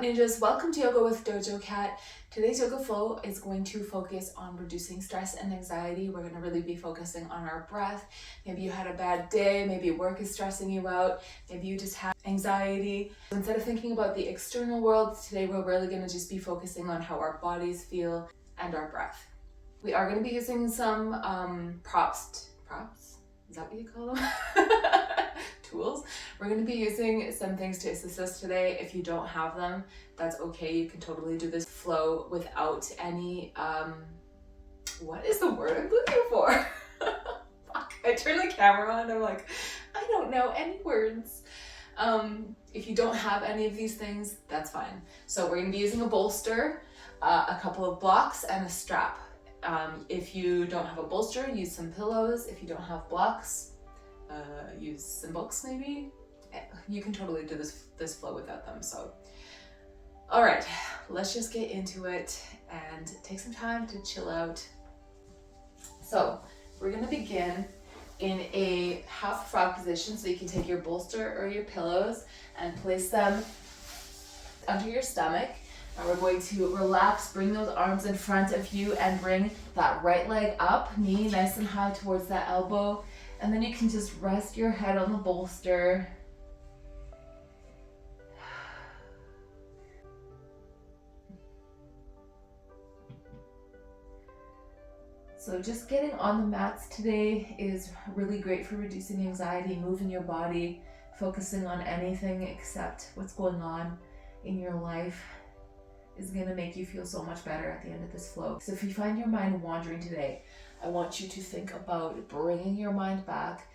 up, ninjas? Welcome to Yoga with Dojo Cat. Today's yoga flow is going to focus on reducing stress and anxiety. We're going to really be focusing on our breath. Maybe you had a bad day, maybe work is stressing you out, maybe you just have anxiety. Instead of thinking about the external world, today we're really going to just be focusing on how our bodies feel and our breath. We are going to be using some props? Is that what you call them? Tools. We're going to be using some things to assist us today. If you don't have them, that's okay. You can totally do this flow without any, what is the word I'm looking for? Fuck. I turn the camera on and I'm like, I don't know any words. If you don't have any of these things, that's fine. So we're going to be using a bolster, a couple of blocks, and a strap. If you don't have a bolster, use some pillows. If you don't have blocks, use some books maybe. You can totally do this flow without them. So, all right, let's just get into it and take some time to chill out. So we're gonna begin in a half frog position. So you can take your bolster or your pillows and place them under your stomach. And we're going to relax, bring those arms in front of you and bring that right leg up, knee nice and high towards that elbow. And then you can just rest your head on the bolster. So just getting on the mats today is really great for reducing anxiety, moving your body, focusing on anything except what's going on in your life is going to make you feel so much better at the end of this flow. So if you find your mind wandering today, I want you to think about bringing your mind back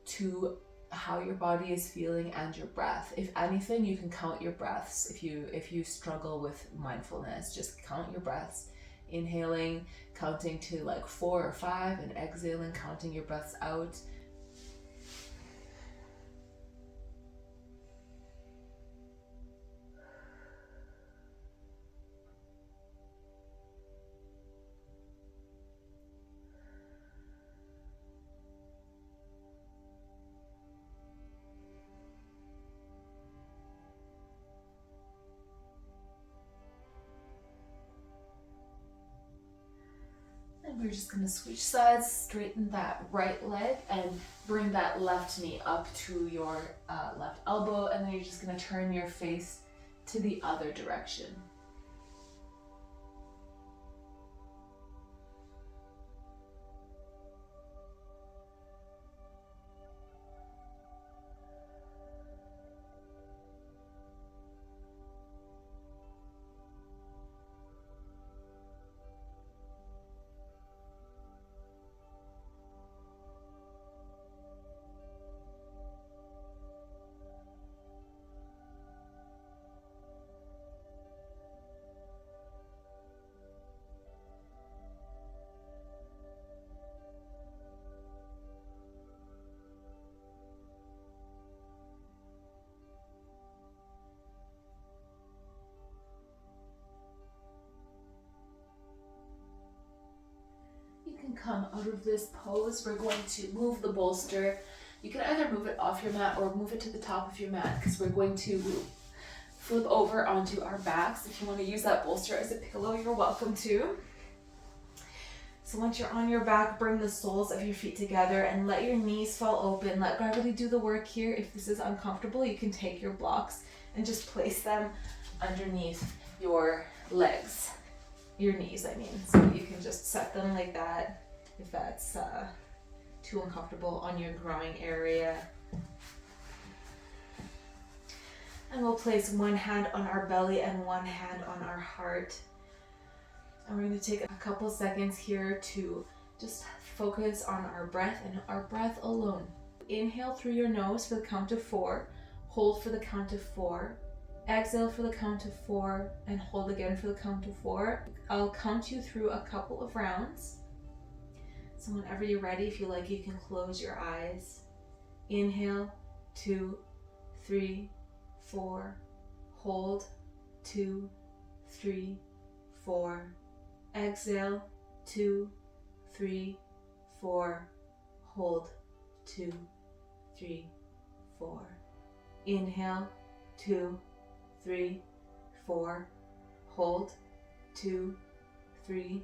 to how your body is feeling and your breath. If anything, you can count your breaths. If you struggle with mindfulness, just count your breaths. Inhaling, counting to like 4 or 5, and exhaling, counting your breaths out. And we're just gonna switch sides, straighten that right leg and bring that left knee up to your left elbow, and then you're just gonna turn your face to the other direction. Come out of this pose, we're going to move the bolster. You can either move it off your mat or move it to the top of your mat, because we're going to flip over onto our backs. If you want to use that bolster as a pillow, you're welcome to. So once you're on your back, bring the soles of your feet together and let your knees fall open. Let gravity do the work here. If this is uncomfortable, you can take your blocks and just place them underneath your legs. Your knees, I mean. So you can just set them like that if that's too uncomfortable on your groin area. And we'll place one hand on our belly and one hand on our heart. And we're going to take a couple seconds here to just focus on our breath and our breath alone. Inhale through your nose for the count of 4. Hold for the count of 4. Exhale for the count of 4 and hold again for the count of 4. I'll count you through a couple of rounds. So whenever you're ready, if you like, you can close your eyes. Inhale, 2, 3, 4. Hold, 2, 3, 4. Exhale, 2, 3, 4. Hold, 2, 3, 4. Inhale, 2, 3, 4, hold, 2, 3,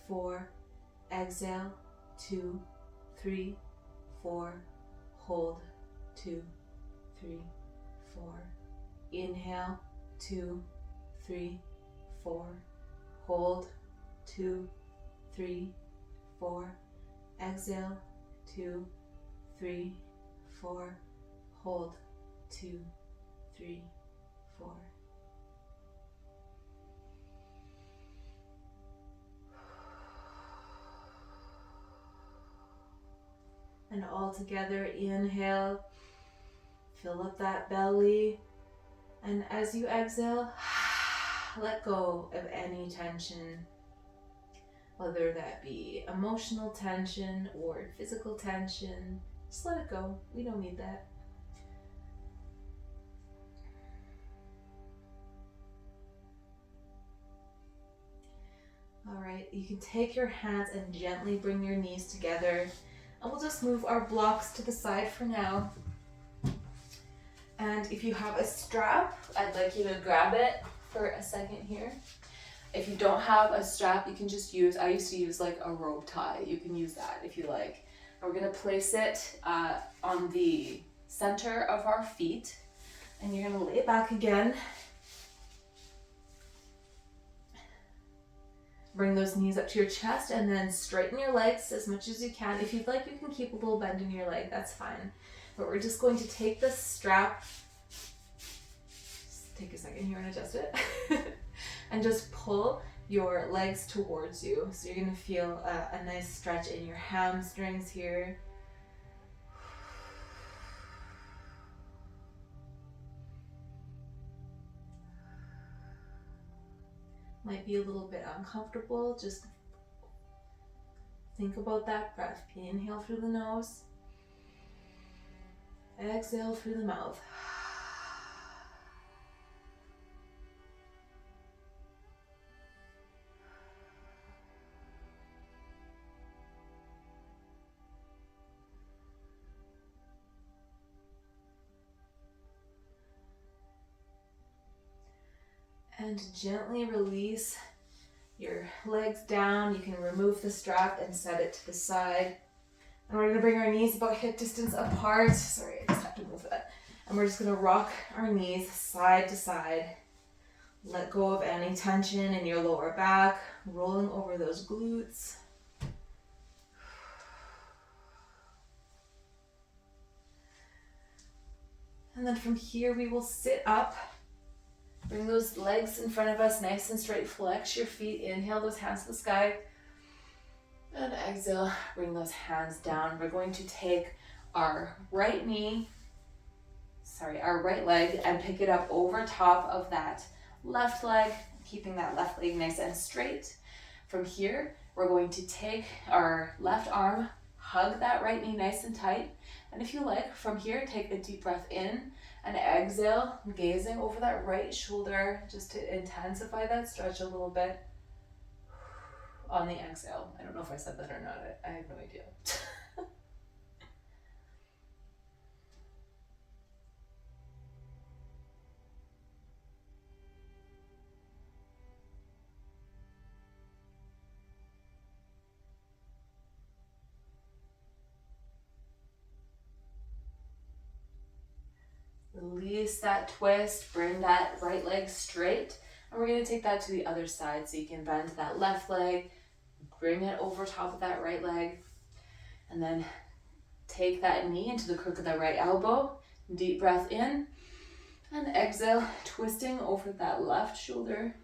4, exhale, 2, 3, 4, hold, 2, 3, 4, inhale, 2, 3, 4, hold, 2, 3, 4, exhale, 2, 3, 4, hold, 2, 3, 4. And all together, inhale, fill up that belly, and as you exhale, let go of any tension, whether that be emotional tension or physical tension. Just let it go. We don't need that. All right, you can take your hands and gently bring your knees together. And we'll just move our blocks to the side for now. And if you have a strap, I'd like you to grab it for a second here. If you don't have a strap, you can just use, I used to use like a rope tie. You can use that if you like. And we're gonna place it on the center of our feet. And you're gonna lay it back again. Bring those knees up to your chest and then straighten your legs as much as you can. If you'd like, you can keep a little bend in your leg, that's fine. But we're just going to take this strap, just take a second here and adjust it, and just pull your legs towards you. So you're gonna feel a nice stretch in your hamstrings here. Might be a little bit uncomfortable, just think about that breath. Inhale through the nose, exhale through the mouth. And gently release your legs down. You can remove the strap and set it to the side. And we're gonna bring our knees about hip distance apart. Sorry, I just have to move that. And we're just gonna rock our knees side to side. Let go of any tension in your lower back, rolling over those glutes. And then from here, we will sit up. Bring those legs in front of us, nice and straight. Flex your feet. Inhale those hands to the sky. And exhale, bring those hands down. We're going to take our right leg and pick it up over top of that left leg, keeping that left leg nice and straight. From here, we're going to take our left arm, hug that right knee nice and tight. And if you like, from here, take a deep breath in and exhale, gazing over that right shoulder, just to intensify that stretch a little bit on the exhale. I don't know if I said that or not. I have no idea. Release that twist, bring that right leg straight, and we're going to take that to the other side. So you can bend that left leg, bring it over top of that right leg, and then take that knee into the crook of that right elbow. Deep breath in, and exhale, twisting over that left shoulder.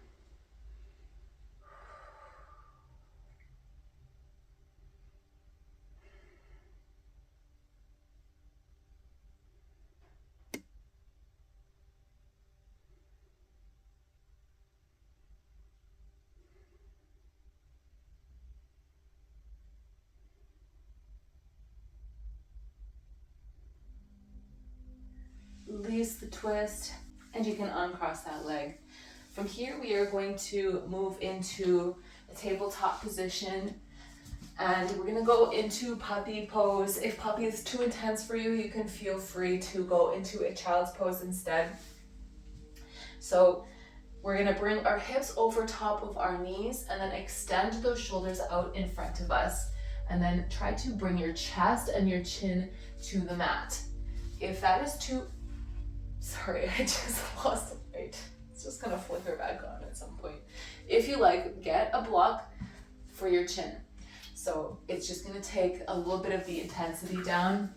Release the twist, and you can uncross that leg. From here, we are going to move into a tabletop position, and we're going to go into puppy pose. If puppy is too intense for you, you can feel free to go into a child's pose instead. So We're gonna bring our hips over top of our knees and then extend those shoulders out in front of us. And then try to bring your chest and your chin to the mat. If that is too, sorry, I just lost it right. It's just gonna flicker back on at some point. If you like, get a block for your chin. So it's just gonna take a little bit of the intensity down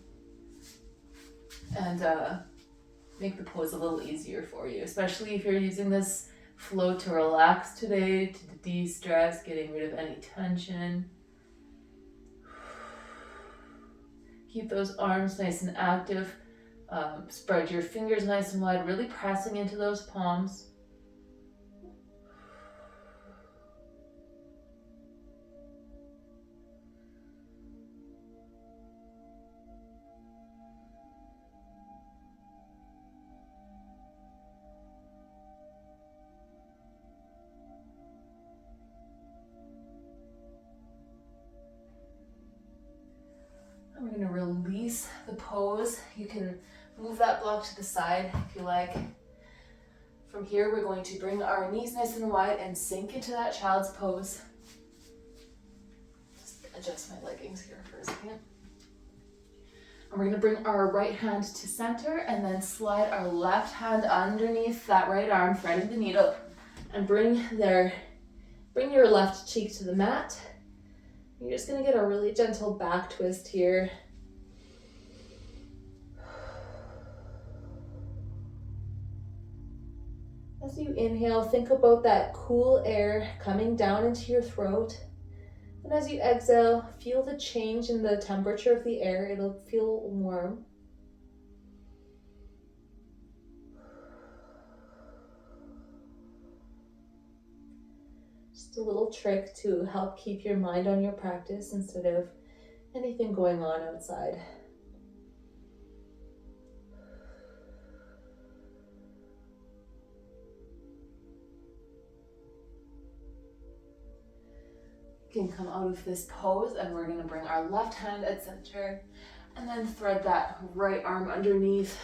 and make the pose a little easier for you, especially if you're using this flow to relax today, to de-stress, getting rid of any tension. Keep those arms nice and active. Spread your fingers nice and wide, really pressing into those palms. And we're going to release the pose. You can move that block to the side if you like. From here, we're going to bring our knees nice and wide and sink into that child's pose. Just adjust my leggings here for a second. And we're going to bring our right hand to center and then slide our left hand underneath that right arm, threading the needle, and bring your left cheek to the mat. You're just going to get a really gentle back twist here. As you inhale, think about that cool air coming down into your throat. And as you exhale, feel the change in the temperature of the air. It'll feel warm. Just a little trick to help keep your mind on your practice instead of anything going on outside. You can come out of this pose and we're going to bring our left hand at center and then thread that right arm underneath.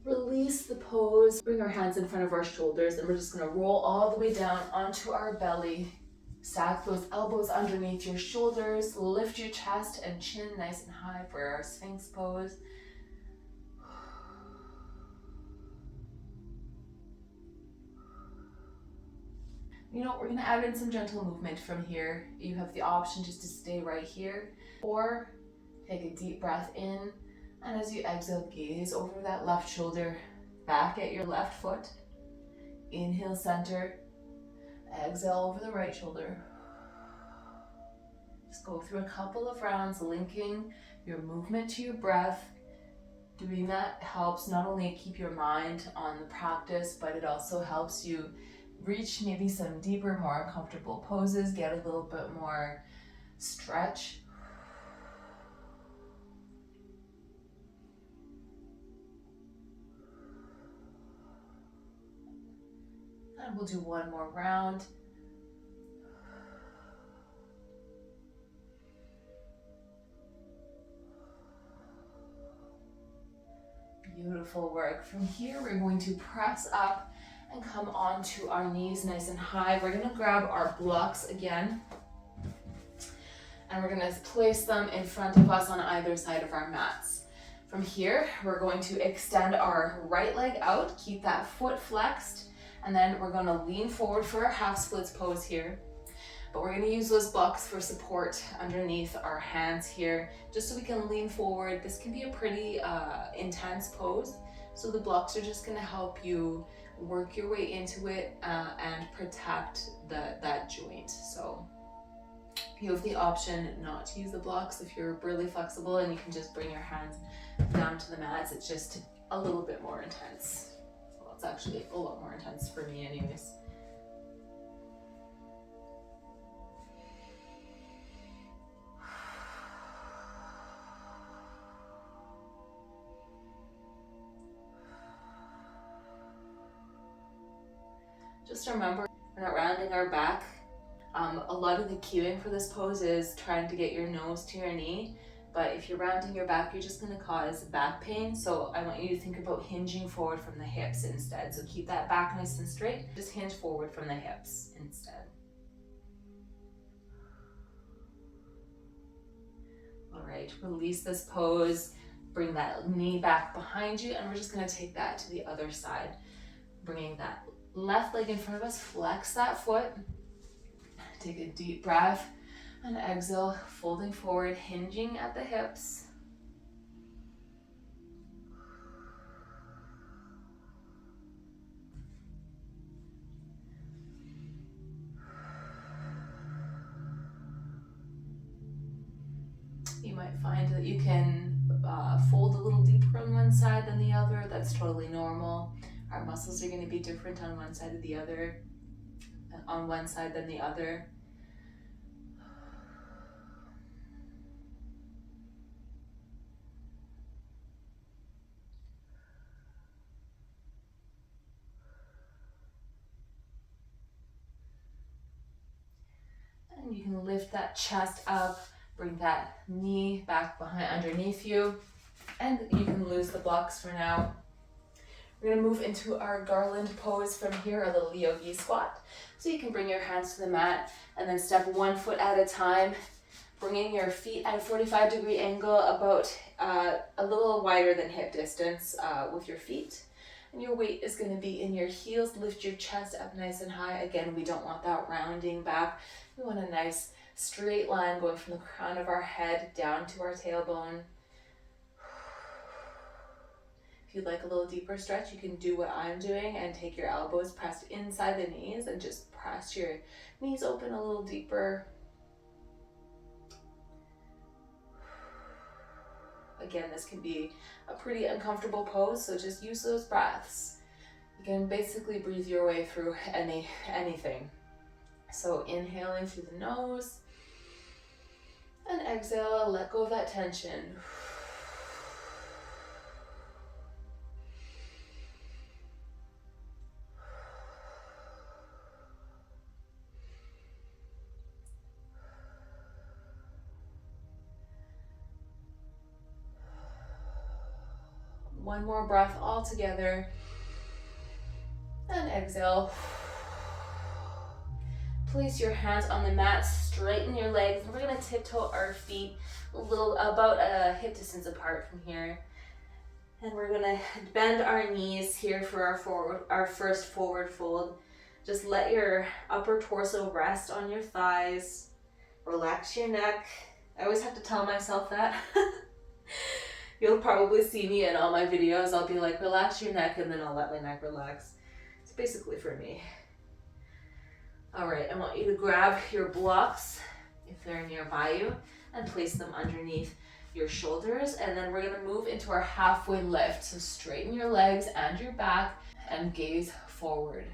Release the pose, bring our hands in front of our shoulders, and we're just going to roll all the way down onto our belly. Stack those elbows underneath your shoulders, lift your chest and chin nice and high for our Sphinx pose. You know, we're going to add in some gentle movement from here. You have the option just to stay right here, or take a deep breath in. And as you exhale, gaze over that left shoulder, back at your left foot. Inhale, center. Exhale over the right shoulder. Just go through a couple of rounds, linking your movement to your breath. Doing that helps not only keep your mind on the practice, but it also helps you reach maybe some deeper, more uncomfortable poses, get a little bit more stretch. And we'll do one more round. Beautiful work. From here, we're going to press up and come onto our knees nice and high. We're going to grab our blocks again. And we're going to place them in front of us on either side of our mats. From here, we're going to extend our right leg out, keep that foot flexed. And then we're going to lean forward for our half splits pose here. But we're going to use those blocks for support underneath our hands here, just so we can lean forward. This can be a pretty intense pose. So the blocks are just going to help you work your way into it and protect that joint. So you have the option not to use the blocks if you're really flexible, and you can just bring your hands down to the mats. It's just a little bit more intense. It's actually a lot more intense for me anyways. just remember we're not rounding our back. A lot of the cueing for this pose is trying to get your nose to your knee, but if you're rounding your back, you're just going to cause back pain. So I want you to think about hinging forward from the hips instead. So keep that back nice and straight. Just hinge forward from the hips instead. All right, release this pose. Bring that knee back behind you, and we're just going to take that to the other side. Bringing that left leg in front of us, flex that foot. Take a deep breath and exhale, folding forward, hinging at the hips. You might find that you can fold a little deeper on one side than the other. That's totally normal. Our muscles are going to be different on one side or the other, on one side than the other. And you can lift that chest up, bring that knee back behind underneath you, and you can lose the blocks for now. We're going to move into our garland pose from here, a little yogi squat. So you can bring your hands to the mat and then step one foot at a time, bringing your feet at a 45-degree angle, about a little wider than hip distance with your feet. And your weight is going to be in your heels. Lift your chest up nice and high. Again, we don't want that rounding back. We want a nice straight line going from the crown of our head down to our tailbone. If you'd like a little deeper stretch, you can do what I'm doing and take your elbows pressed inside the knees and just press your knees open a little deeper. Again, this can be a pretty uncomfortable pose, so just use those breaths. You can basically breathe your way through anything. So inhaling through the nose and exhale, let go of that tension. One more breath all together. And exhale. Place your hands on the mat, straighten your legs, and we're going to tiptoe our feet a little, about a hip distance apart from here. And we're going to bend our knees here for our first forward fold. Just let your upper torso rest on your thighs. Relax your neck. I always have to tell myself that. You'll probably see me in all my videos. I'll be like, relax your neck, and then I'll let my neck relax. It's basically for me. All right, I want you to grab your blocks, if they're nearby you, and place them underneath your shoulders. And then we're gonna move into our halfway lift. So straighten your legs and your back and gaze forward.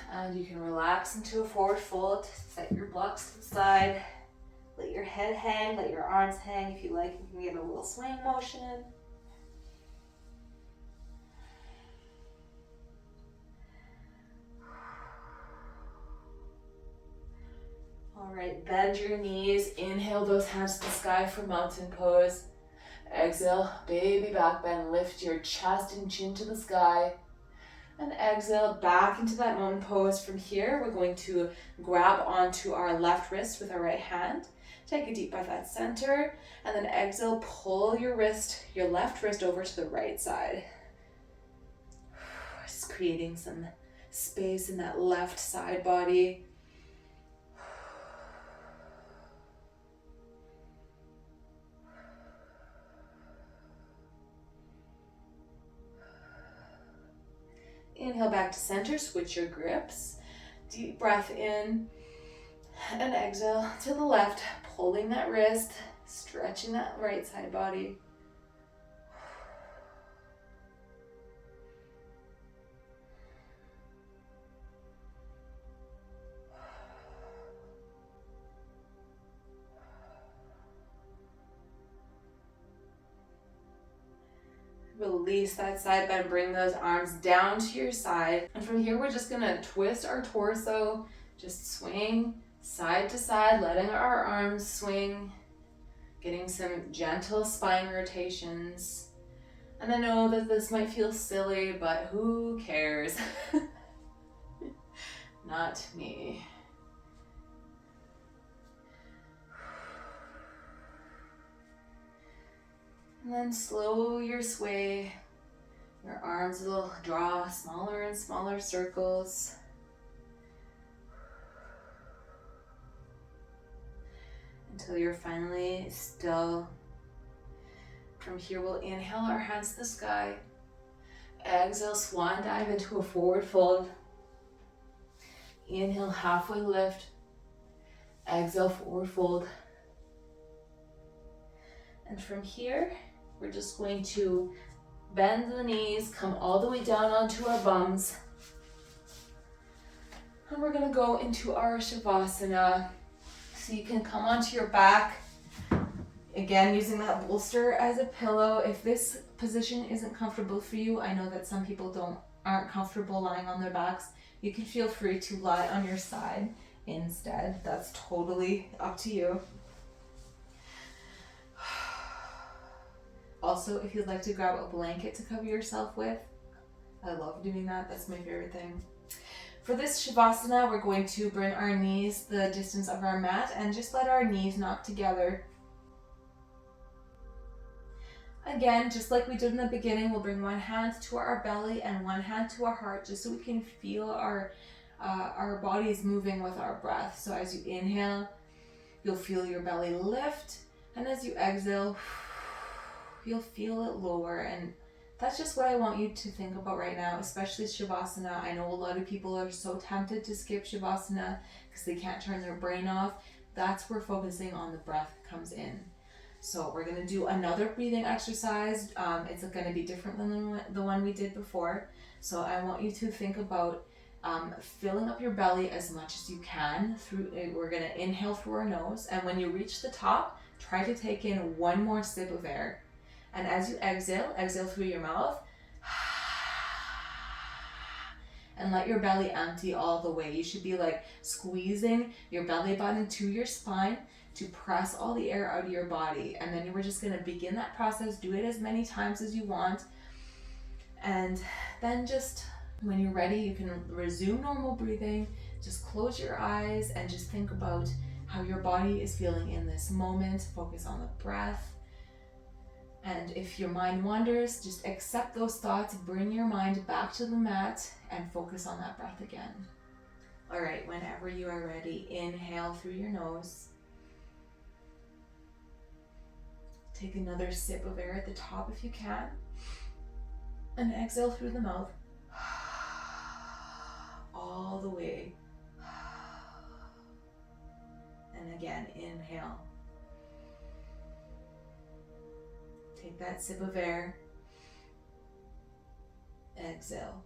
And you can relax into a forward fold. Set your blocks to the side. Let your head hang, let your arms hang. If you like, you can get a little swing motion. All right, bend your knees. Inhale those hands to the sky for mountain pose. Exhale, baby back bend. Lift your chest and chin to the sky. And exhale back into that mountain pose. From here, we're going to grab onto our left wrist with our right hand. Take a deep breath at center, and then exhale, pull your left wrist over to the right side. Just creating some space in that left side body. Inhale back to center, switch your grips. Deep breath in, and exhale to the left, pulling that wrist, stretching that right side body. release that side bend, bring those arms down to your side. And from here, we're just gonna twist our torso, just swing side to side, letting our arms swing, getting some gentle spine rotations. And I know that this might feel silly, but who cares? Not me. And then slow your sway. Your arms will draw smaller and smaller circles. Until you're finally still. From here, we'll inhale our hands to the sky. Exhale, swan dive into a forward fold. Inhale, halfway lift. Exhale, forward fold. And from here, we're just going to bend the knees, come all the way down onto our bums. And we're gonna go into our Shavasana. So you can come onto your back. Again, using that bolster as a pillow. If this position isn't comfortable for you, I know that some people aren't comfortable lying on their backs. You can feel free to lie on your side instead. That's totally up to you. Also, if you'd like to grab a blanket to cover yourself with, I love doing that. That's my favorite thing. For this Shavasana, we're going to bring our knees the distance of our mat and just let our knees knock together. Again, just like we did in the beginning, we'll bring one hand to our belly and one hand to our heart, just so we can feel our bodies moving with our breath. So as you inhale, you'll feel your belly lift, and as you exhale, you'll feel it lower. And that's just what I want you to think about right now, especially Shavasana. I know a lot of people are so tempted to skip Shavasana because they can't turn their brain off. That's where focusing on the breath comes in. So we're going to do another breathing exercise. It's going to be different than the one we did before. So I want you to think about filling up your belly as much as you can. We're going to inhale through our nose, and when you reach the top, try to take in one more sip of air. And as you exhale through your mouth, and let your belly empty all the way. You should be like squeezing your belly button to your spine to press all the air out of your body. And then we're just gonna begin that process. Do it as many times as you want. And then just when you're ready, you can resume normal breathing. Just close your eyes and just think about how your body is feeling in this moment. Focus on the breath. And if your mind wanders, just accept those thoughts, bring your mind back to the mat, and focus on that breath again. All right, whenever you are ready, inhale through your nose. Take another sip of air at the top if you can. And exhale through the mouth. All the way. And again, inhale. Take that sip of air. Exhale.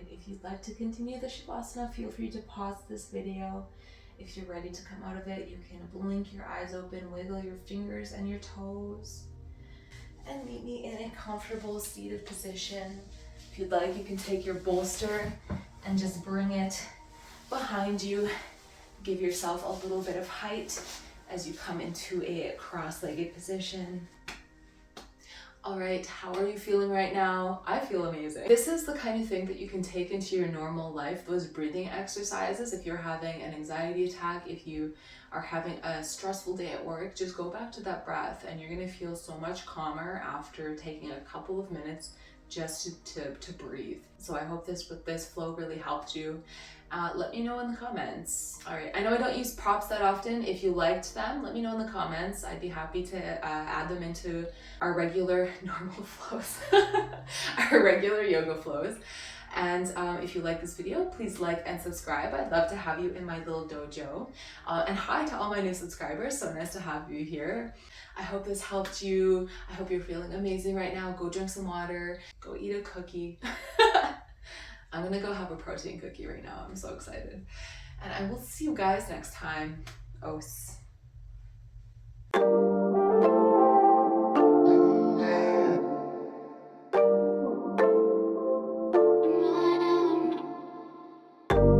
right, if you'd like to continue the Shavasana, feel free to pause this video. If you're ready to come out of it, you can blink your eyes open, wiggle your fingers and your toes, and meet me in a comfortable seated position. If you'd like, you can take your bolster and just bring it behind you. Give yourself a little bit of height as you come into a cross-legged position. All right, how are you feeling right now? I feel amazing. This is the kind of thing that you can take into your normal life, those breathing exercises. If you're having an anxiety attack, if you are having a stressful day at work, just go back to that breath and you're gonna feel so much calmer after taking a couple of minutes just to breathe. So I hope this flow really helped you. Let me know in the comments. All right, I know I don't use props that often. If you liked them, let me know in the comments. I'd be happy to add them into our regular normal flows, our regular yoga flows. And if you like this video, please like and subscribe. I'd love to have you in my little dojo. And hi to all my new subscribers. So nice to have you here. I hope this helped you. I hope you're feeling amazing right now. Go drink some water. Go eat a cookie. I'm gonna go have a protein cookie right now. I'm so excited. And I will see you guys next time. Os.